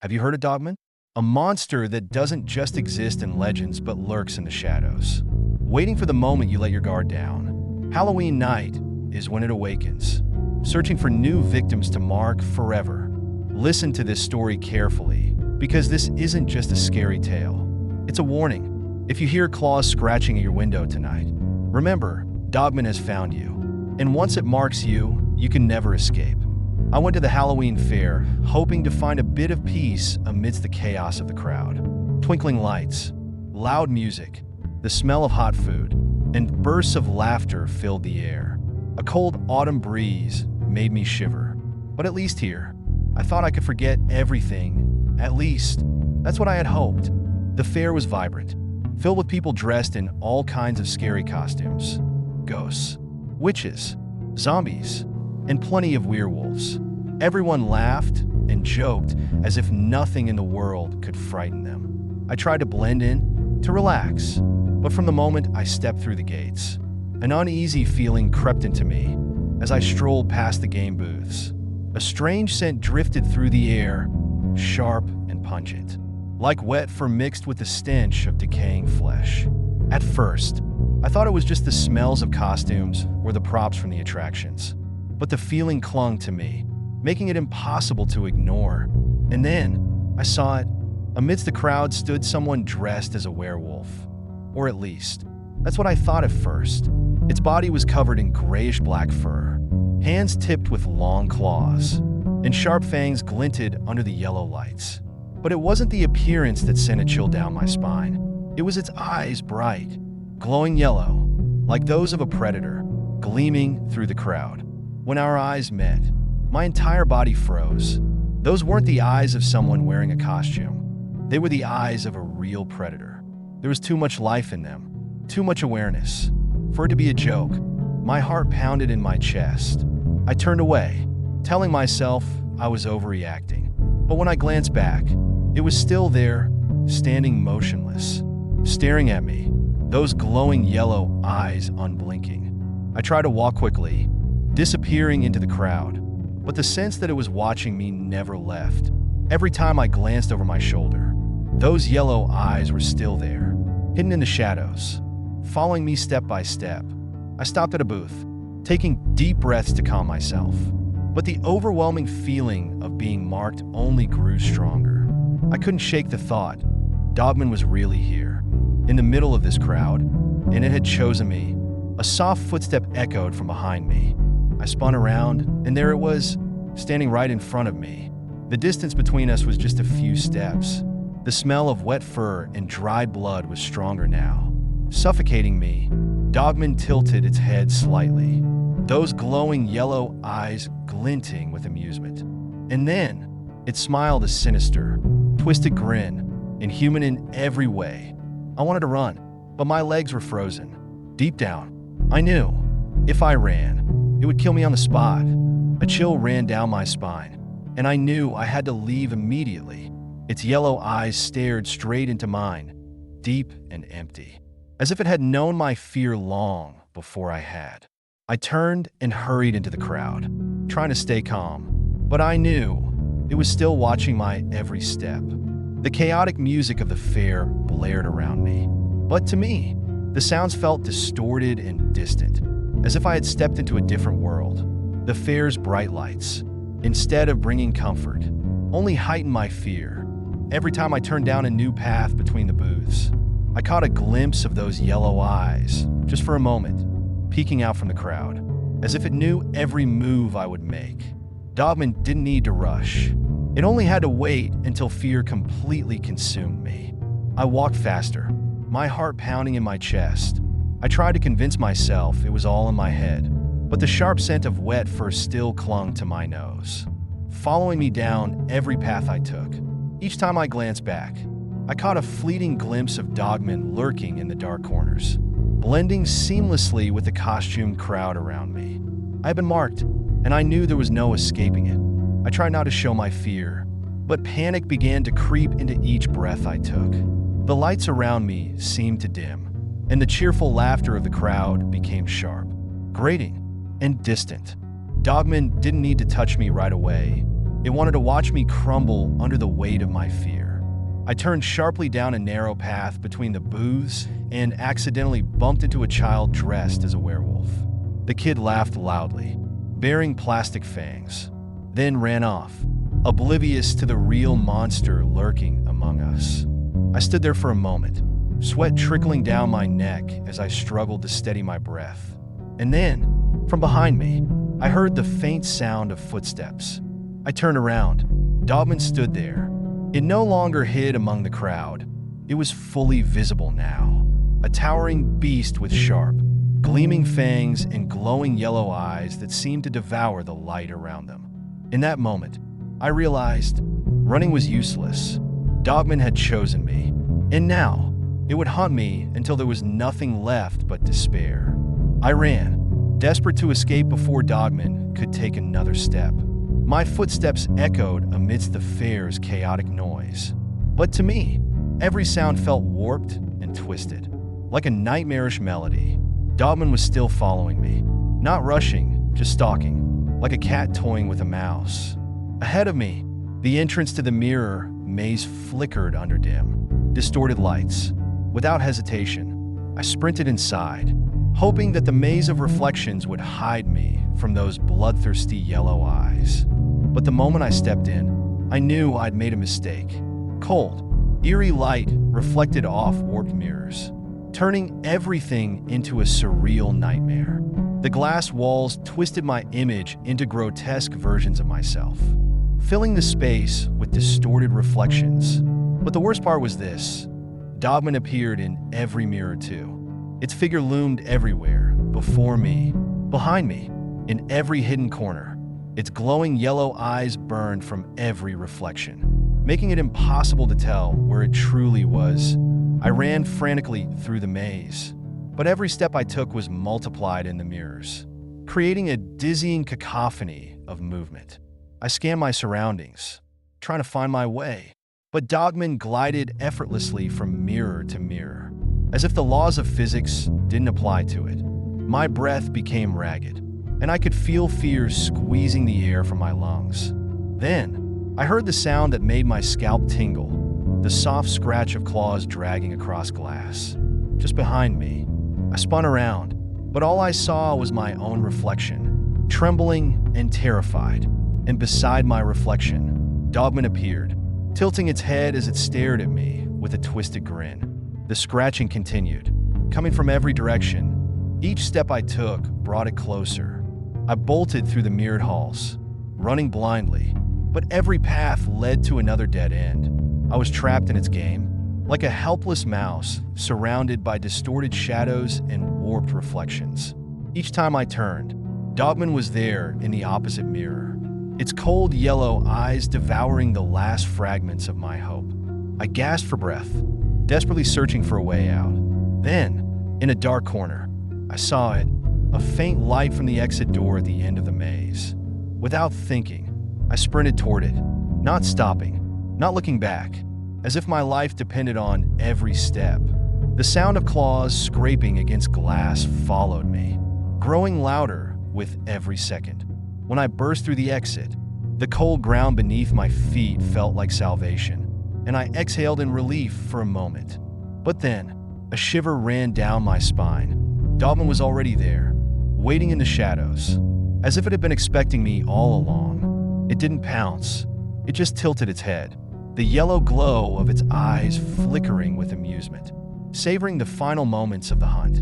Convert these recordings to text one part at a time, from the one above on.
Have you heard of Dogman? A monster that doesn't just exist in legends but lurks in the shadows, waiting for the moment you let your guard down. Halloween night is when it awakens, searching for new victims to mark forever. Listen to this story carefully, because this isn't just a scary tale. It's a warning. If you hear claws scratching at your window tonight, remember, Dogman has found you. And once it marks you, you can never escape. I went to the Halloween fair, hoping to find a bit of peace amidst the chaos of the crowd. Twinkling lights, loud music, the smell of hot food, and bursts of laughter filled the air. A cold autumn breeze made me shiver. But at least here, I thought I could forget everything. At least, that's what I had hoped. The fair was vibrant, filled with people dressed in all kinds of scary costumes. Ghosts, witches, zombies, and plenty of werewolves. Everyone laughed and joked as if nothing in the world could frighten them. I tried to blend in, to relax, but from the moment I stepped through the gates, an uneasy feeling crept into me as I strolled past the game booths. A strange scent drifted through the air, sharp and pungent, like wet fur mixed with the stench of decaying flesh. At first, I thought it was just the smells of costumes or the props from the attractions. But the feeling clung to me, making it impossible to ignore. And then, I saw it. Amidst the crowd stood someone dressed as a werewolf. Or at least, that's what I thought at first. Its body was covered in grayish-black fur, hands tipped with long claws, and sharp fangs glinted under the yellow lights. But it wasn't the appearance that sent a chill down my spine. It was its eyes, bright, glowing yellow, like those of a predator, gleaming through the crowd. When our eyes met, my entire body froze. Those weren't the eyes of someone wearing a costume. They were the eyes of a real predator. There was too much life in them, too much awareness, for it to be a joke. My heart pounded in my chest. I turned away, telling myself I was overreacting. But when I glanced back, it was still there, standing motionless, staring at me, those glowing yellow eyes unblinking. I tried to walk quickly, disappearing into the crowd, but the sense that it was watching me never left. Every time I glanced over my shoulder, those yellow eyes were still there, hidden in the shadows, following me step by step. I stopped at a booth, taking deep breaths to calm myself, but the overwhelming feeling of being marked only grew stronger. I couldn't shake the thought Dogman was really here, in the middle of this crowd, and it had chosen me. A soft footstep echoed from behind me. I spun around, and there it was, standing right in front of me. The distance between us was just a few steps. The smell of wet fur and dried blood was stronger now, suffocating me. Dogman tilted its head slightly, those glowing yellow eyes glinting with amusement. And then, it smiled a sinister, twisted grin, inhuman in every way. I wanted to run, but my legs were frozen. Deep down, I knew, if I ran, it would kill me on the spot. A chill ran down my spine, and I knew I had to leave immediately. Its yellow eyes stared straight into mine, deep and empty, as if it had known my fear long before I had. I turned and hurried into the crowd, trying to stay calm, but I knew it was still watching my every step. The chaotic music of the fair blared around me, but to me, the sounds felt distorted and distant, as if I had stepped into a different world. The fair's bright lights, instead of bringing comfort, only heightened my fear. Every time I turned down a new path between the booths, I caught a glimpse of those yellow eyes, just for a moment, peeking out from the crowd, as if it knew every move I would make. Dogman didn't need to rush. It only had to wait until fear completely consumed me. I walked faster, my heart pounding in my chest. I tried to convince myself it was all in my head, but the sharp scent of wet fur still clung to my nose, following me down every path I took. Each time I glanced back, I caught a fleeting glimpse of Dogman lurking in the dark corners, blending seamlessly with the costumed crowd around me. I had been marked, and I knew there was no escaping it. I tried not to show my fear, but panic began to creep into each breath I took. The lights around me seemed to dim, and the cheerful laughter of the crowd became sharp, grating, and distant. Dogman didn't need to touch me right away. It wanted to watch me crumble under the weight of my fear. I turned sharply down a narrow path between the booths and accidentally bumped into a child dressed as a werewolf. The kid laughed loudly, bearing plastic fangs, then ran off, oblivious to the real monster lurking among us. I stood there for a moment, sweat trickling down my neck as I struggled to steady my breath. And then, from behind me, I heard the faint sound of footsteps. I turned around. Dogman stood there. It no longer hid among the crowd. It was fully visible now. A towering beast with sharp, gleaming fangs and glowing yellow eyes that seemed to devour the light around them. In that moment, I realized running was useless. Dogman had chosen me, and now it would hunt me until there was nothing left but despair. I ran, desperate to escape before Dogman could take another step. My footsteps echoed amidst the fair's chaotic noise. But to me, every sound felt warped and twisted. Like a nightmarish melody, Dogman was still following me, not rushing, just stalking, like a cat toying with a mouse. Ahead of me, the entrance to the mirror maze flickered under dim, distorted lights. Without hesitation, I sprinted inside, hoping that the maze of reflections would hide me from those bloodthirsty yellow eyes. But the moment I stepped in, I knew I'd made a mistake. Cold, eerie light reflected off warped mirrors, turning everything into a surreal nightmare. The glass walls twisted my image into grotesque versions of myself, filling the space with distorted reflections. But the worst part was this: Dogman appeared in every mirror too. Its figure loomed everywhere, before me, behind me, in every hidden corner. Its glowing yellow eyes burned from every reflection, making it impossible to tell where it truly was. I ran frantically through the maze, but every step I took was multiplied in the mirrors, creating a dizzying cacophony of movement. I scanned my surroundings, trying to find my way, but Dogman glided effortlessly from mirror to mirror, as if the laws of physics didn't apply to it. My breath became ragged, and I could feel fear squeezing the air from my lungs. Then, I heard the sound that made my scalp tingle, the soft scratch of claws dragging across glass. Just behind me, I spun around, but all I saw was my own reflection, trembling and terrified. And beside my reflection, Dogman appeared, tilting its head as it stared at me with a twisted grin. The scratching continued, coming from every direction. Each step I took brought it closer. I bolted through the mirrored halls, running blindly, but every path led to another dead end. I was trapped in its game, like a helpless mouse surrounded by distorted shadows and warped reflections. Each time I turned, Dogman was there in the opposite mirror, its cold yellow eyes devouring the last fragments of my hope. I gasped for breath, desperately searching for a way out. Then, in a dark corner, I saw it, a faint light from the exit door at the end of the maze. Without thinking, I sprinted toward it, not stopping, not looking back, as if my life depended on every step. The sound of claws scraping against glass followed me, growing louder with every second. When I burst through the exit, the cold ground beneath my feet felt like salvation, and I exhaled in relief for a moment. But then, a shiver ran down my spine. Dogman was already there, waiting in the shadows, as if it had been expecting me all along. It didn't pounce, it just tilted its head, the yellow glow of its eyes flickering with amusement, savoring the final moments of the hunt.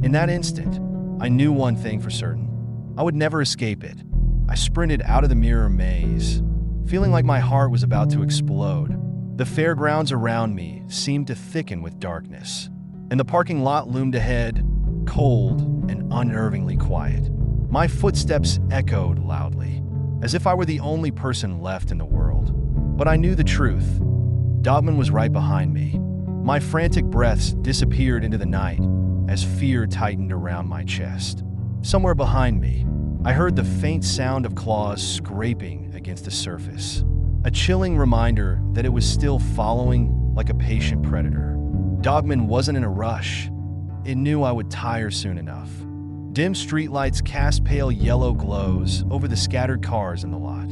In that instant, I knew one thing for certain: I would never escape it. I sprinted out of the mirror maze, feeling like my heart was about to explode. The fairgrounds around me seemed to thicken with darkness, and the parking lot loomed ahead, cold and unnervingly quiet. My footsteps echoed loudly, as if I were the only person left in the world. But I knew the truth. Dogman was right behind me. My frantic breaths disappeared into the night as fear tightened around my chest. Somewhere behind me, I heard the faint sound of claws scraping against the surface, a chilling reminder that it was still following like a patient predator. Dogman wasn't in a rush. It knew I would tire soon enough. Dim streetlights cast pale yellow glows over the scattered cars in the lot,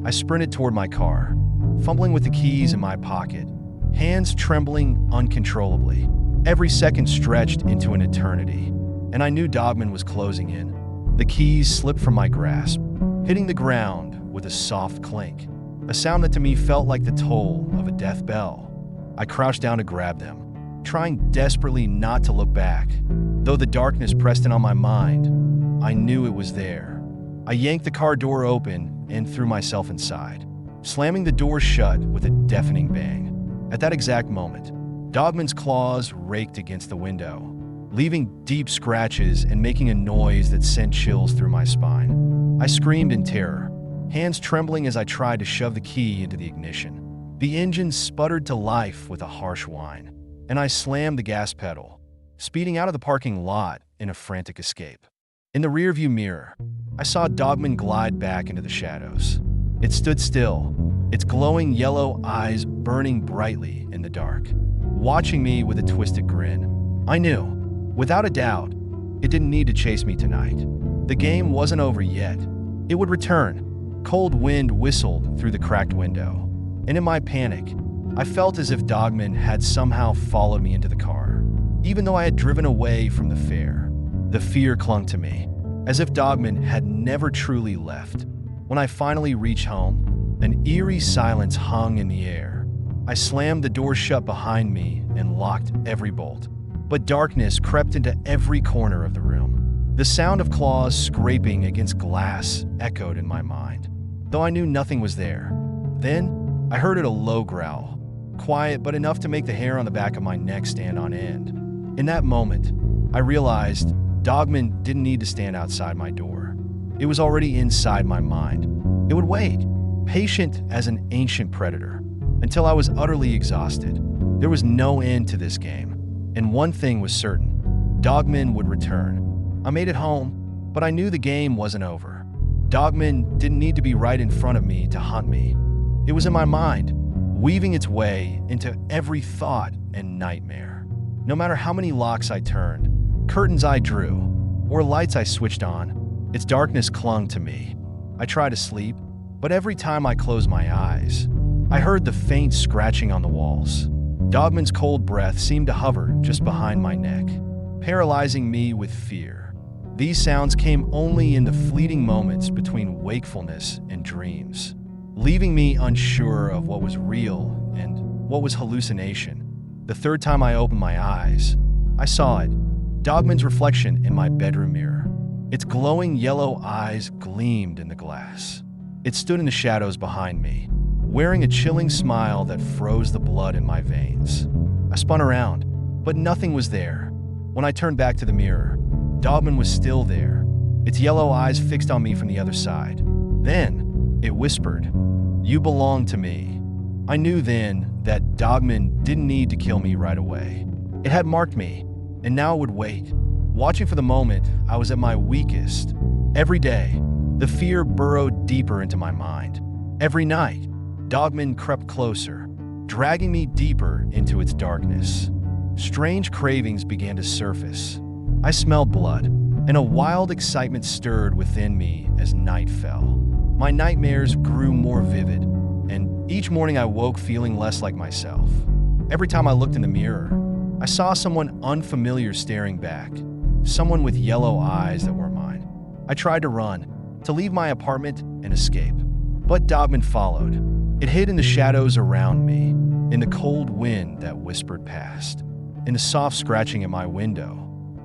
I sprinted toward my car, fumbling with the keys in my pocket, hands trembling uncontrollably. Every second stretched into an eternity, and I knew Dogman was closing in. The keys slipped from my grasp, hitting the ground with a soft clink, a sound that to me felt like the toll of a death bell. I crouched down to grab them, trying desperately not to look back. Though the darkness pressed in on my mind, I knew it was there. I yanked the car door open and threw myself inside, slamming the door shut with a deafening bang. At that exact moment, Dogman's claws raked against the window, leaving deep scratches and making a noise that sent chills through my spine. I screamed in terror, hands trembling as I tried to shove the key into the ignition. The engine sputtered to life with a harsh whine, and I slammed the gas pedal, speeding out of the parking lot in a frantic escape. In the rearview mirror, I saw Dogman glide back into the shadows. It stood still, its glowing yellow eyes burning brightly in the dark, watching me with a twisted grin. I knew, without a doubt, it didn't need to chase me tonight. The game wasn't over yet. It would return. Cold wind whistled through the cracked window, and in my panic, I felt as if Dogman had somehow followed me into the car. Even though I had driven away from the fair, the fear clung to me, as if Dogman had never truly left. When I finally reached home, an eerie silence hung in the air. I slammed the door shut behind me and locked every bolt. But darkness crept into every corner of the room. The sound of claws scraping against glass echoed in my mind, though I knew nothing was there. Then, I heard a low growl, quiet but enough to make the hair on the back of my neck stand on end. In that moment, I realized Dogman didn't need to stand outside my door. It was already inside my mind. It would wait, patient as an ancient predator, until I was utterly exhausted. There was no end to this game. And one thing was certain, Dogman would return. I made it home, but I knew the game wasn't over. Dogman didn't need to be right in front of me to hunt me. It was in my mind, weaving its way into every thought and nightmare. No matter how many locks I turned, curtains I drew, or lights I switched on, its darkness clung to me. I tried to sleep, but every time I closed my eyes, I heard the faint scratching on the walls. Dogman's cold breath seemed to hover just behind my neck, paralyzing me with fear. These sounds came only in the fleeting moments between wakefulness and dreams, leaving me unsure of what was real and what was hallucination. The third time I opened my eyes, I saw it, Dogman's reflection in my bedroom mirror. Its glowing yellow eyes gleamed in the glass. It stood in the shadows behind me, wearing a chilling smile that froze the blood in my veins. I spun around, but nothing was there. When I turned back to the mirror, Dogman was still there, its yellow eyes fixed on me from the other side. Then, it whispered, "You belong to me." I knew then that Dogman didn't need to kill me right away. It had marked me, and now it would wait, watching for the moment I was at my weakest. Every day, the fear burrowed deeper into my mind. Every night, Dogman crept closer, dragging me deeper into its darkness. Strange cravings began to surface. I smelled blood, and a wild excitement stirred within me as night fell. My nightmares grew more vivid, and each morning I woke feeling less like myself. Every time I looked in the mirror, I saw someone unfamiliar staring back, someone with yellow eyes that were mine. I tried to run, to leave my apartment and escape, but Dogman followed. It hid in the shadows around me, in the cold wind that whispered past, in the soft scratching at my window.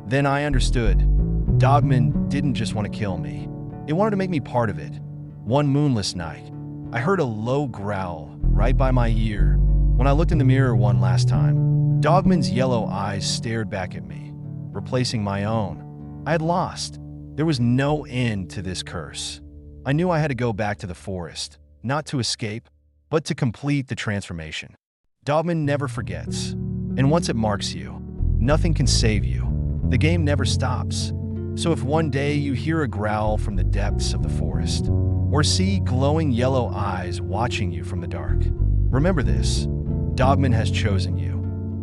Then I understood. Dogman didn't just want to kill me. It wanted to make me part of it. One moonless night, I heard a low growl right by my ear. When I looked in the mirror one last time, Dogman's yellow eyes stared back at me, replacing my own. I had lost. There was no end to this curse. I knew I had to go back to the forest, not to escape, but to complete the transformation. Dogman never forgets, and once it marks you, nothing can save you. The game never stops. So if one day you hear a growl from the depths of the forest, or see glowing yellow eyes watching you from the dark, remember this: Dogman has chosen you,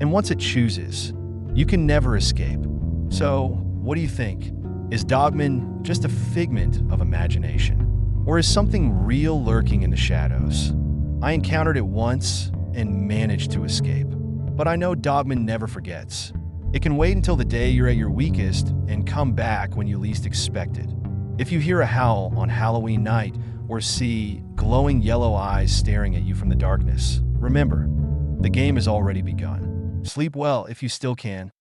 and once it chooses, you can never escape. So, what do you think? Is Dogman just a figment of imagination? Or is something real lurking in the shadows? I encountered it once and managed to escape. But I know Dogman never forgets. It can wait until the day you're at your weakest and come back when you least expect it. If you hear a howl on Halloween night or see glowing yellow eyes staring at you from the darkness, remember, the game has already begun. Sleep well if you still can.